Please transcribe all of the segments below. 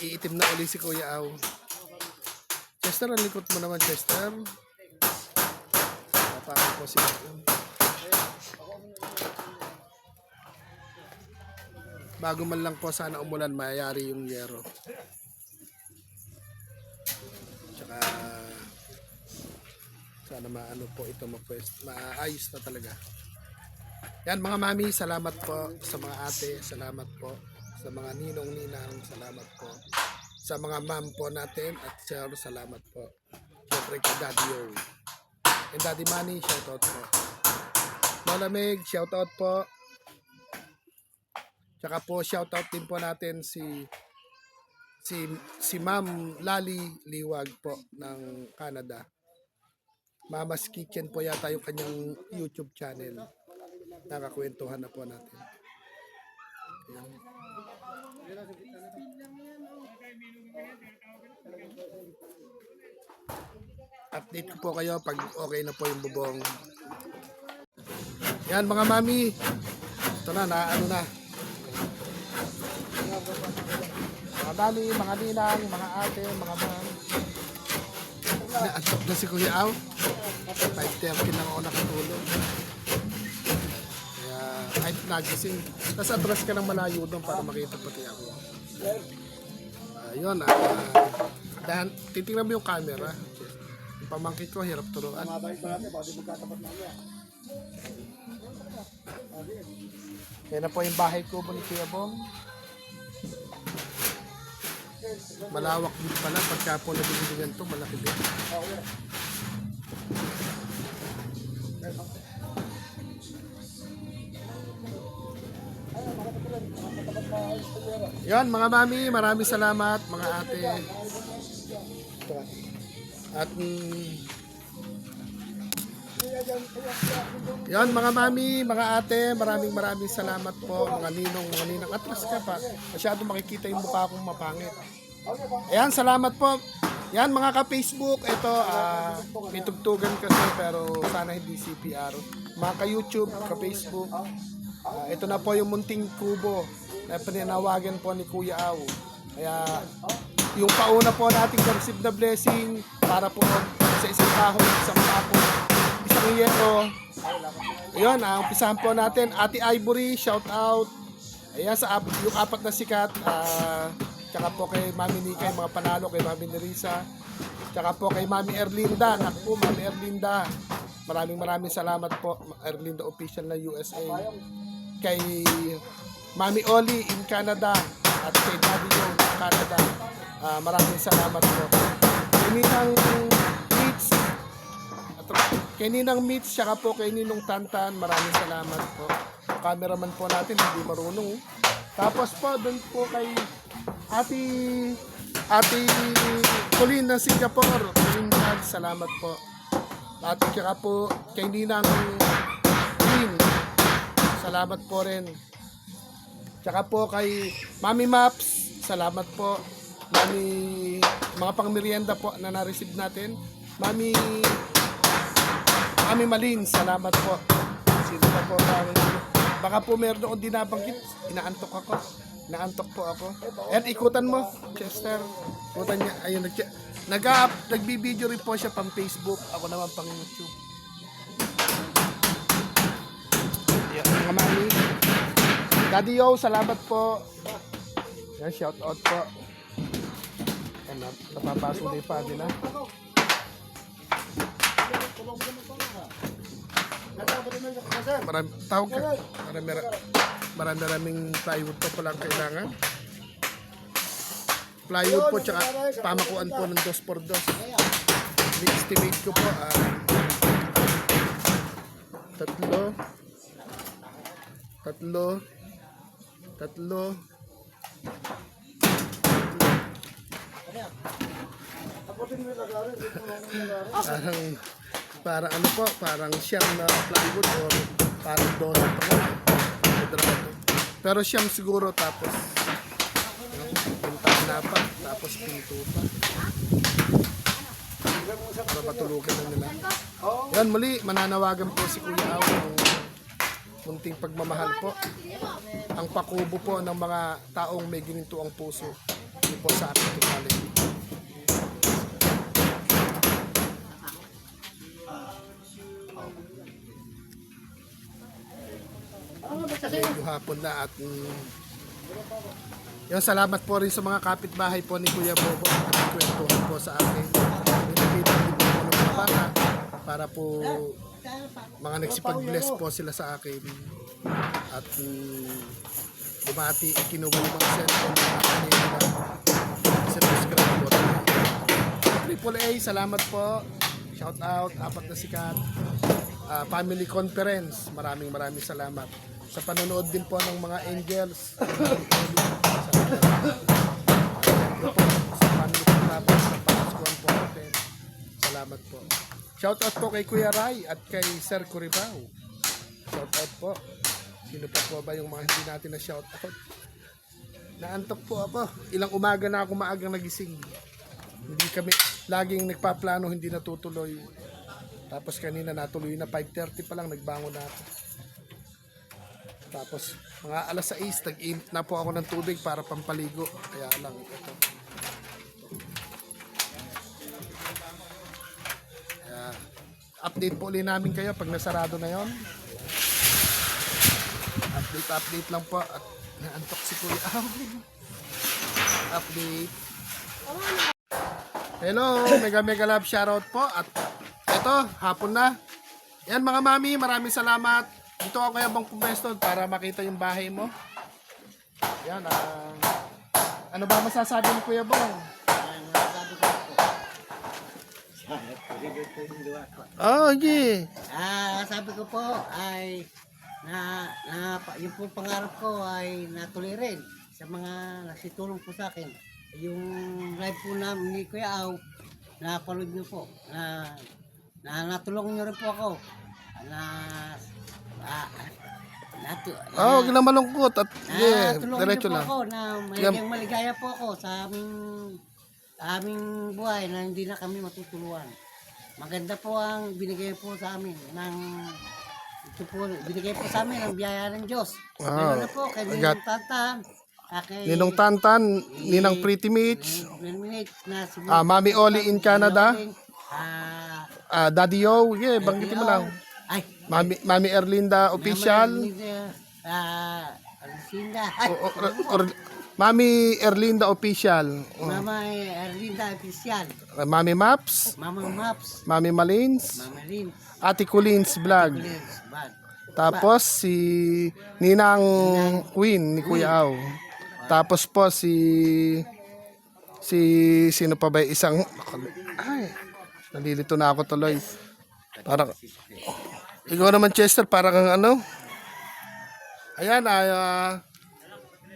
Iitim na uli si Kuya Aw. Chester, ang likot mo naman, Chester. Napakal po si Kuya. Bago man lang po sana umulan, mayayari yung yero. Tsaka sana maano po ito, maayos na talaga. Yan mga mami, salamat po sa mga ate, salamat po sa mga ninong-ninang, salamat po sa mga ma'am po natin at sir, salamat po. Siyempre kay Daddy O. And Daddy Manny, shoutout po. Malamig, shoutout po. Tsaka po shoutout din po natin si Ma'am Lali Liwag po ng Canada. Mama's Kitchen po yata yung kanyang YouTube channel. Nakakwentuhan na po natin. Ayan. Update ko po kayo pag okay na po yung bubong. Yan mga mami. Ito na, ano na. Mga dali, mga ninang, mga ate, mga ma'am. Naantok na si Kuya Aw. 5:30 lang ako nakatulog. Kaya kahit nagising, nasa atras ka ng malayo doon para makita pati ako. Ayun, dahil titingnan mo yung camera. Yung pamangkin ko, hirap turuan. Yan na po yung bahay ko ni Kuya Bong. Malawak din pala pagka po nabibigyan to, malaki din. Yan mga mami, maraming salamat mga ate. At yan mga mami, mga ate, maraming salamat po mga ninong, atras ka pa. Masyado makikita yung mukha kong mapangit. Ayan, salamat po. Yan mga ka-Facebook, ito may tugtugan kasi pero sana hindi CPR. Mga ka-YouTube, ka-Facebook, ito na po yung munting kubo na pinanawagan po ni Kuya Aw. Kaya yung pauna po nating receive na blessing para po sa isang kahon, isang papo, isang yero. Ayun, umpisahan po natin. Ate Ivory, shout out. Ayan, yung apat na sikat. Tsaka po kay Mami Nika, mga panalo kay Mami Nerissa. Tsaka po kay Mami Erlinda. Naku, Mami Erlinda. Maraming salamat po. Erlinda official na USA. Kay Mami Oli in Canada. At kay Daddy Joe in Canada. Maraming salamat po. Kay Ninang Mitch, tsaka po kay Ninong Tantan. Maraming salamat po. Cameraman po natin, hindi marunong. Tapos po, doon po kay Ate Colleen ng Singapore. Salamat po. At tsaka po kay Ninang Queen. Salamat po rin. Tsaka po kay Mami Maps. Salamat po. Mga pangmerienda po na na-receive natin. Mami Malin, salamat po. Sino pa po? Baka po meron akong dinabanggit. Inaantok po ako. At ikutan mo, Chester. Ikutan niya. Ayun, nagbibideo rin po siya pang Facebook. Ako naman pang YouTube. Yan, mga mami. Daddy Yo, salamat po. Yan, shout out po. Yan, napapasok din pa din ha. Maraming plywood pa palang kailangan. Plywood po tsaka pamakuan po ng 2x2. I-estimate ko po tatlo. Parang ano po, parang siyam na plywood or parang donut po. Pero siyam siguro tapos pintahan na pa, tapos pinto pa. Para matulugan na nila. Yan, muli, mananawagan po si Kuya Aw ng munting pagmamahal po. ang pakubo po ng mga taong may gininto ang puso. Hindi po sa akin tumalit. Medyo hapon na at yung salamat po rin sa mga kapitbahay po ni Kuya Bobo at nagkwentuhan po sa akin. Pinakita din po ng mga bata para po mga nagsipag-bless po sila sa akin. At bumati, kinuha yung mga cellphone na kanina na subscribe po. Triple A, salamat po. Shout out, apat na sikat. Family conference, maraming salamat. Sa panonood din po ng mga angels. Sa family conference, sa Pascuan po natin. Salamat po. Shout out po kay Kuya Ray at kay Sir Curibao. Shout out po. Sino pa po ba yung mga hindi natin na shout out? Naantok po ako. Ilang umaga na ako maagang nagising. Hindi kami, laging nagpaplano, hindi natutuloy. Tapos kanina natuloy na 5:30 pa lang, nagbangon na ako. Tapos mga alas 6, tag-init na po ako ng tubig para pampaligo. Kaya lang ito. Kaya, update po ulit namin kayo pag nasarado na yon. Update lang po. At naantok si Kuya. Update. Hello, mega love shoutout po. At eto, hapon na. Yan mga mami, maraming salamat. Dito ako kaya bang pumwesto para makita yung bahay mo. Yan, ano ba masasabi ni Kuya Bong? Oh, yeah. Sabi ko po ay yung po pangarap ko ay natuloy rin sa mga nagsitulong po sa akin. Yung live po namin ni Kuya Aw, napanood niyo po, na natulungan niyo rin po ako. Huwag na malungkot at diretso po lang. ako na maligaya po ako sa aming buhay na hindi na kami matutuluan. Maganda po ang binigay po sa amin binigay po sa amin ang biyaya ng Diyos. Ganoon na po kay Ninong Tantan, Ninong Tantan, Ninang Pretty Mitch, Mami Oli in Canada, Daddy Yo, banggitin mo lang. Ay, Mami Erlinda Official. Mami Erlinda Official. Mama Erlinda Official. Mami Maps. Mama Maps. Mami Malins. Mama Lin. Ate Colin's Vlog. Tapos si Ninang Queen ni Kuya Aw. Tapos po si sino pa ba isang nalilito na ako tuloy. Parang ikaw naman Chester, parang kang ano. Ayan,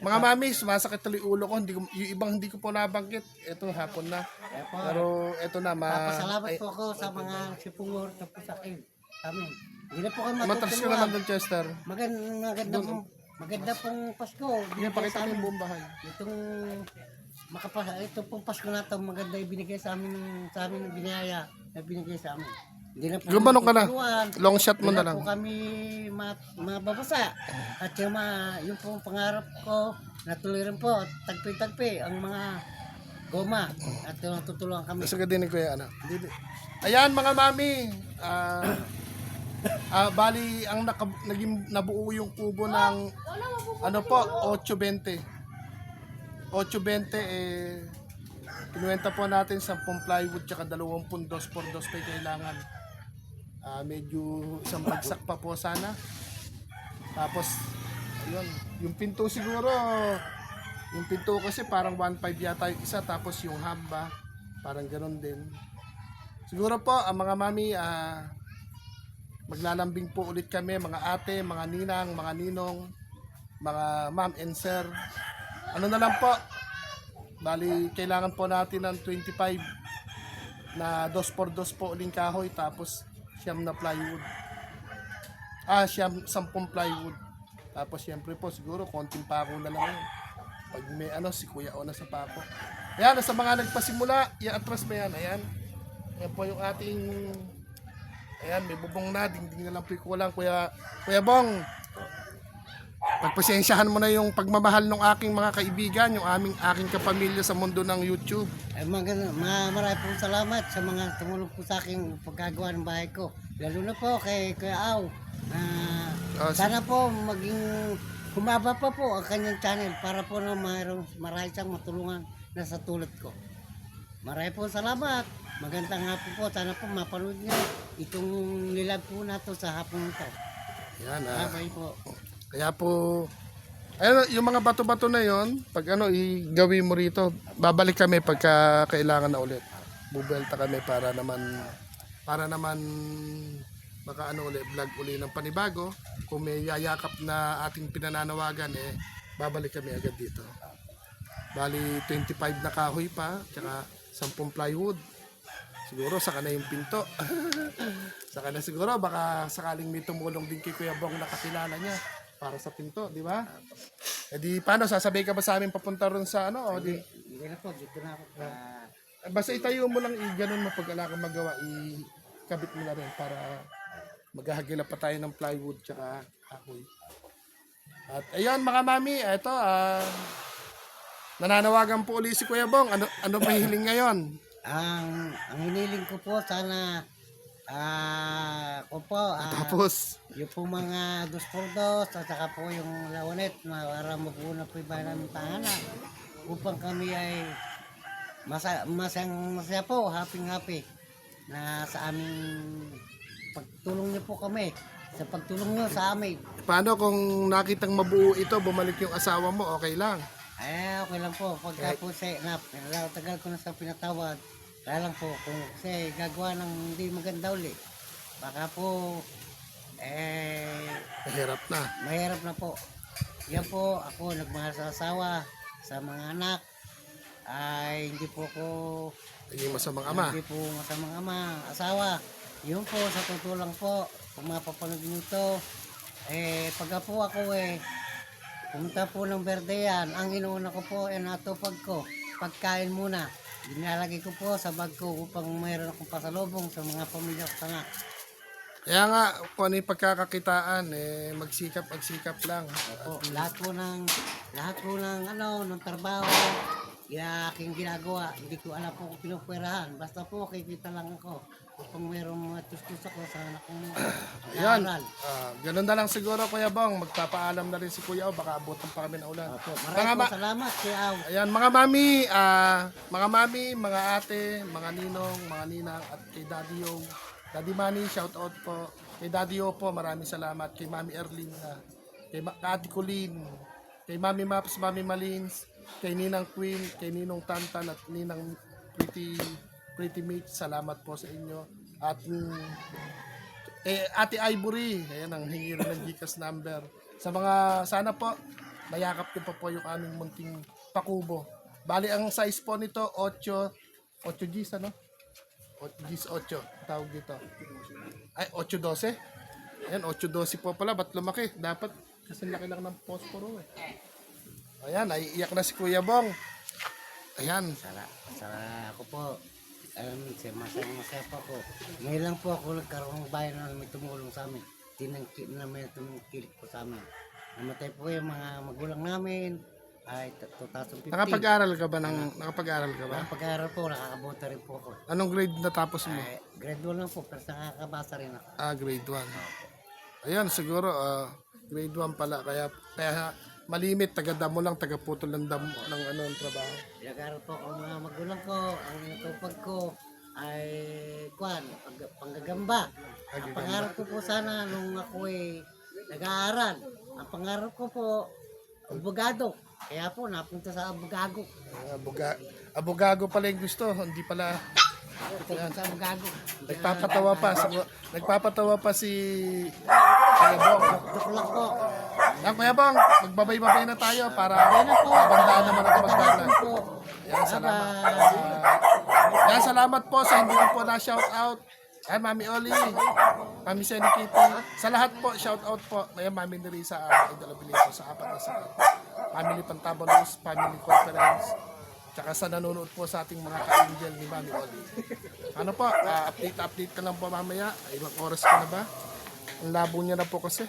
mga mami, sumasakit tuloy ulo ko. Yung ibang hindi ko po nabanggit. Ito, hapon na. Pero ito na. Papasalamat po ako sa mga sipungor na po sa akin. Amin. Hindi na po kayo Matras ka naman doon, Chester. Maganda pong Pasko. Yan, pakita mo yung buong bahay. Ito pong Pasko na ito, maganda ibinigay sa amin ng biniyaya na binigay sa amin. Gumanong ka na. Long shot mo na lang. Hindi na po kami mababasa. At yung pong pangarap ko, natuloy rin po. Tagpi-tagpi ang mga goma. At tutulungan kami. Nasa din ko yan. Ayan mga mami. Bali, ang nabuo yung kubo ng ano po, 820. 820 kinuwenta po natin 10 plywood tsaka 20 2x2 pa kailangan. Medyo isang bagsak pa po sana. Tapos ayun, yung pinto siguro, yung pinto kasi parang 1.5 yata yung isa, tapos yung hamba parang ganoon din. Siguro po ang mga mami, maglalambing po ulit kami, mga ate, mga ninang, mga ninong, mga ma'am and sir. Ano na lang po, bali kailangan po natin ng 25 na 2x2 po uling kahoy, tapos siyam na plywood. Siyam 10 plywood. Tapos siyempre po siguro konting pako na lang yun. Pag may si Kuya O na sa pako. Ayan, sa mga nagpasimula, i-atras ba yan? Ayan. Ayan po yung ating, ayan, may bubong na, dingding na lang po kulang. Kuya Bong, pagpasensyahan mo na yung pagmamahal ng aking mga kaibigan, yung aking kapamilya sa mundo ng YouTube. Ay, marami pong salamat sa mga tumulong po sa akin pagkagawa ng bahay ko. Lalo na po kay Kuya Aw. Sana po maging humaba pa po ang kanyang channel para po na marami siyang matulungan na sa tulad ko. Marami po salamat. Magandang hapon po. Sana po mapanood niyo itong live po nato sa hapon ito. Yan, Bye po. kaya po, ayun, yung mga bato-bato na yon, pag igawin mo rito, babalik kami pagka kailangan na ulit. Bubelta kami para naman baka ulit, vlog uli ng panibago. Kung may yayakap na ating pinananawagan, babalik kami agad dito. Bali, 25 na kahoy pa, tsaka 10 plywood. Siguro saka na yung pinto. Saka na siguro, baka sakaling may tumulong din kay Kuya Bong nakakilala niya para sa pinto, di ba? E di, paano, sasabay ka ba sa amin papunta ron sa O di, Hindi na po, dito na ako. basta itayo mo lang, ganun mo pag wala kang magawa, ikabit mo na rin para maghahagila pa tayo ng plywood tsaka kahoy. At ayun mga mami, ito, nananawagan po ulit si Kuya Bong. Ano mahiling ngayon? Ang hiniling ko po sana Tapos, yung po mga 2x2 at saka po yung lawanet para mabuo na po yung bahay namin tahanan upang kami ay masaya po, happy na sa aming pagtulong niyo po kami sa pagtulong niyo sa amin. paano kung nakitang mabuo ito, bumalik yung asawa mo, okay lang? Okay lang po pagka po tagal ko na sa pinatawad. Kaya lang po, kung kasi gagawa ng hindi maganda uli, baka po, Mahirap na. mahirap na po. Yan po, ako nagmahal sa asawa, sa mga anak, ay hindi po ko, Naging masamang ama. hindi po masamang ama, asawa. Yun po, sa tutulang po, kung mapapanood nyo to, pagka po ako pumunta po ng Verdean, ang inuuna ko po, natupag ko, pagkain muna. Dinalagay ko po sa bag ko upang mayroon akong pasalubong sa mga pamilya ko sana. Kaya nga, kung ano yung pagkakakitaan, magsikap lang. Opo, lahat po ng trabaho, aking ginagawa, hindi ko alam po kung pinupwerahan. Basta po, kikita lang ako upang mayroong mga tustos ako sa anak kong Yan. nag-aaral. Ganun na lang siguro, Kuya Bong. Magpapaalam na rin si Kuya O. Baka abutan pa kami ng ulan. Opo, maraming po salamat, Kuya Aw. Ayan, mga mami, mga ate, mga ninong, mga ninang, at kay Daddy Yo. Daddy Manny, shout out po. Kay Daddy Yo po, maraming salamat. Kay Mami Erlina, kay Ate Colleen, kay Mami Maps, Mami Malins, kay Ninang Queen, kay Ninong Tantan, at Ninang Pretty Mate, salamat po sa inyo. At Ate Ivory, ayan ang hingi rin ng Gcash number. Sana po, mayakap din po yung aming munting pakubo. Bali, ang size po nito, 8 Gs, ano? 8 Gs, 8, tawag dito. Ay, 8-12? Ayan, 8-12 po pala, ba't lumaki? Dapat, kasi laki lang ng posporo Ayan, naiiyak na si Kuya Bong. Ayan. Sara ako po. Masaya pa ako. Ngayon lang po ako nagkaroon ng bayan na may tumulong sa amin. Tinangkip na may tumungkilik po sa amin. Namatay po yung mga magulang namin. Ay 2015. Nakapag-aral ka ba? Nakapag-aral po, nakakabuta rin po ako. Anong grade natapos mo? Grade 1 lang po, pero nakakabasa rin ako. Grade 1. Ayan, siguro, grade 1 pala. Kaya malimit, taga-damo lang, taga-putol ng damo ng ng trabaho. Nag-aral po ako mga magulang ko. Ang natupag ko ay panggagamba. Ang pangarap ko po sana nung ako nag-aaral. Ang pangarap ko po, abogado. Kaya po, napunta sa abogado. Abogago pala yung gusto, hindi pala. Sa abogado. Nagpapatawa pa si Kuya Bong. Joke lang po. Yan, Kuya Bong, magbabay-babay na tayo para bandaan naman ako magbablog. Yan, salamat po sa hindi ko po na-shout out. Ayan, Mami Oli, Mami Senny Kitty, sa lahat po, shout out po. Ayan, Mami Nerissa, Idol Abilito, sa apat na sakit. Family Pantabalos, Family Conference, tsaka sa nanonood po sa ating mga ka-angel ni Mami Oli. Ano po, update ka lang po mamaya. Ilang oras ka na ba? Ang labo niya na po kasi.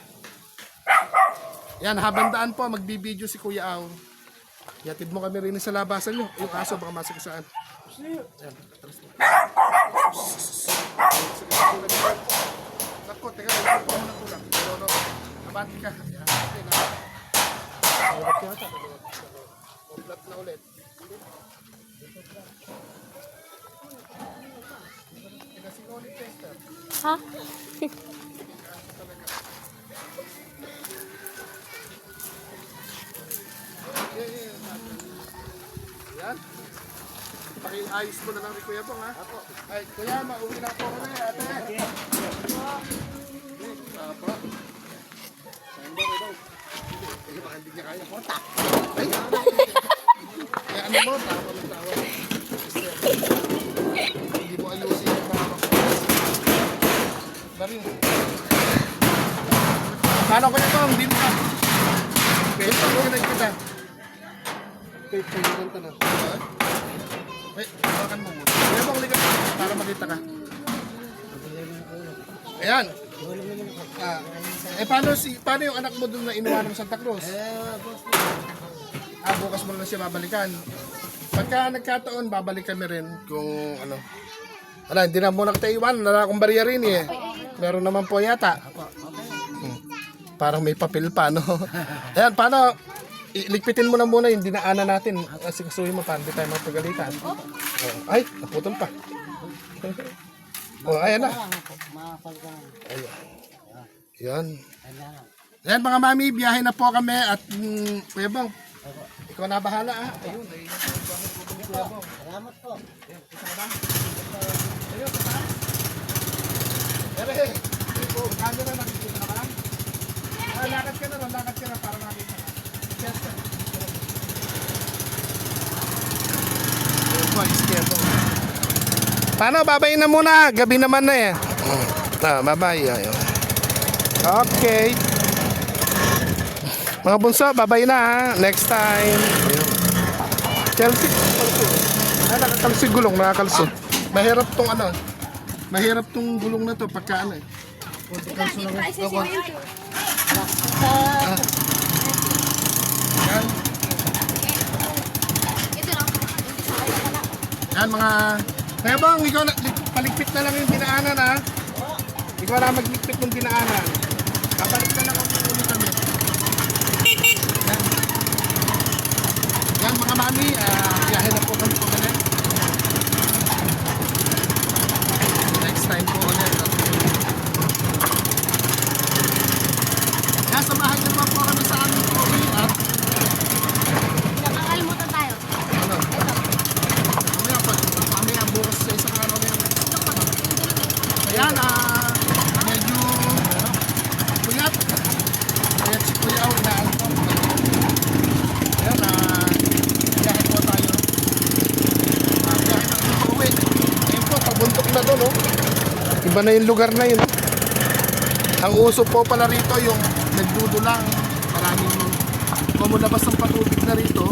Yan, habang daan po, magbibideo si Kuya Au. Yatid mo kami rin sa labasan nyo. Yung aso, baka masok saan. Yan, atras mo. Nako, teka, ito po muna kulang. Pero, nabati ka. Yan, okay na. Saulat ka ata. Komplat na ulit. Pinasinulit tester. Ha? Yan. Pakiayos mo na lang ni Kuya Bong, ha? Apo. Ay, Kuya, mauwi na po kami, ate. Apo. Ay, baka hindi niya kaya. Punta. Ay, kaya ano mo, tawa ng tawa. Hindi mo ayusin yung mga makulas. Bari. Paano Kuya Bong? Hindi mo ka. Pwede pa, kinag kita. Pwede ka na. Wait, hawakan mo muna. Kuya Bong, ligat para makita ka. Ayan. Paano yung anak mo dun na inuwan ng Santa Cruz? Boss. Bukas mo na siya babalikan. Pagka nagkataon, babalik kami rin kung ano. Ala, hindi na muna kita iwan. Wala akong barya rin eh. Meron naman po yata. Parang may papel pa, no? Ayan, paano? Iligpitin mo na muna yung dinaanan natin. Kasi gustuhin mo pa, hindi tayo mapagalitan. Ay, naputol pa. Ayan na. Ayan. Yan. Yan mga mami, biyahe na po kami at Kuya Bong, ikaw na bahala ah. Ayun, ayun. Kuya Bong. Salamat po. Ayun, isa na ba? Ayun, isa na. Ere, ito, camera nakikita na ba? Lakad ka na para makita ka. Yes, sir. Paano, babay na muna. Gabi naman na eh. Babay. Ayun. Okay. Mga bunso, babay na ha. Next time. Ayun. Chelsea. Nakakalsi gulong, nakakalsi. Mahirap tong ano. Mahirap tong gulong na to pagka ano eh. Yan. Yan mga... Kaya bang, ikaw paligpit na lang yung dinaanan ha. Ikaw na magligpit ng dinaanan. Babalik na lang ako ulit kami. Yan. Yan mga mami, biyahe na po kami po ulit. Next time po ulit. Yan, samahan niyo po kami sa aming pauwi at Nakakalimutan tayo. ano? Mamaya bukas sa isang araw na yun. Ayan, medyo puyat. Kaya si Kuya Au inaantok. Ayan, biyahe po tayo. Biyahe na kami pauwi. Ayun po, pabuntok na doon, oh. Iba na yung lugar na yun. Ang uso po pala rito yung nagdudulang. Maraming mamulabas ng patubig na rito.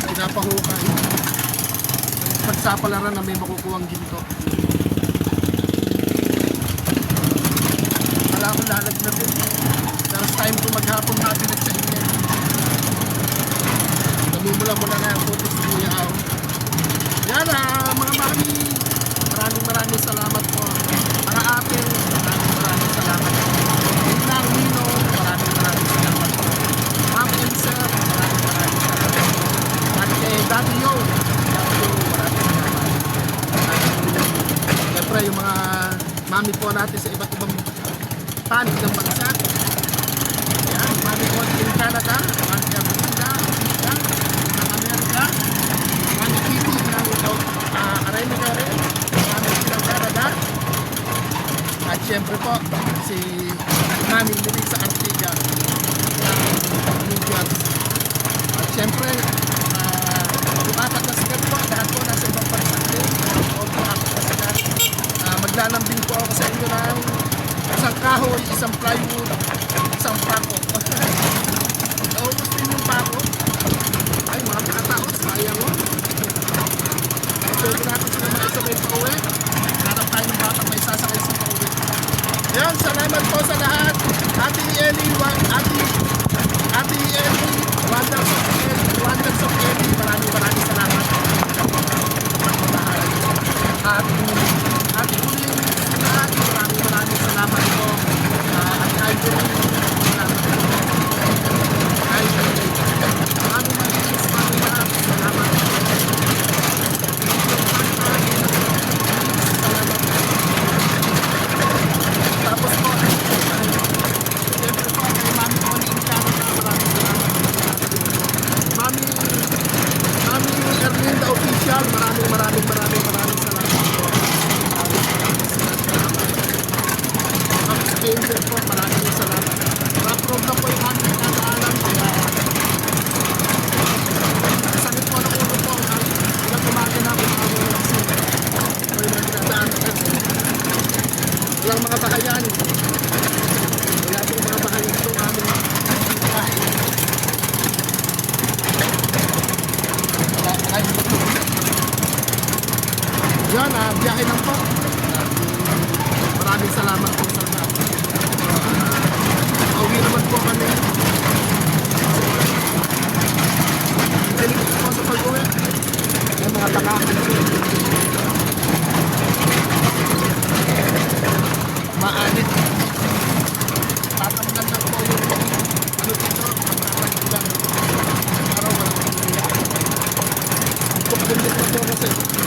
Pinapahukay. Pagsapalaran na may makukuhang ginto. Wala akong lalaglag din. Last time ko maghapon mabilag sa inyo. Namumula-mula na yung putis ni Kuya Au. Yan mga mami. Maraming salamat po. Mga ate, maraming salamat po. Inang Nino, maraming salamat po. Ma'am and Sir, maraming salamat po. At kay Daddy Yo, siyempre yung mga mami po natin sa iba't ibang panig ng bansa. Yan, mami po in Canada, mami Africa, ng Amerika, mami Kitty ng Araymica rin, mami ng Canada. At siyempre po si mami Lilig sa Artiga ng New Jersey. At siyempre yung apat na sikat po, lahat po nasa ibang bansa din. O po apat na sikat. Maglalambing po ako sa inyo ng isang kahoy, isang plywood, isang pako. Naubos din yung pako. Ay, mga katao, sayang mo. Pwede natin sila makisabay pa uwi. Hanap tayo ng bata may sasakay sa pauwi. Yan, salamat po sa lahat. Ate Eli, Ate Ate Ellie, Wonders of Ellie, maraming salamat. At Ate Uling Sinag, maraming salamat po. At kay Julie, salamat po. Kay Mami Malinis, salamat po. Tapos po, siyempre po kay Mami Oli Incano, maraming salamat. Mami Erlinda Official, maraming salamat po. Mami Spencer po, maraming salamat. Rock na po yung aming kinakaalam. Sakit po ng ulo po. Ilang umaga na po ang aming vaccine. O yung mga kinadaan kasi. Walang mga bahayan. Wala po mga bahayan itong aming kain. Yan, biyahe lang po. Maraming salamat po sa lahat. Pauwi naman po kami. Delikit po sa pag-uwi. Yung mga tangakan po. Maanit. Tatamnan lang po yung ano dito. Araw-araw. Ang pagdundit na po kasi.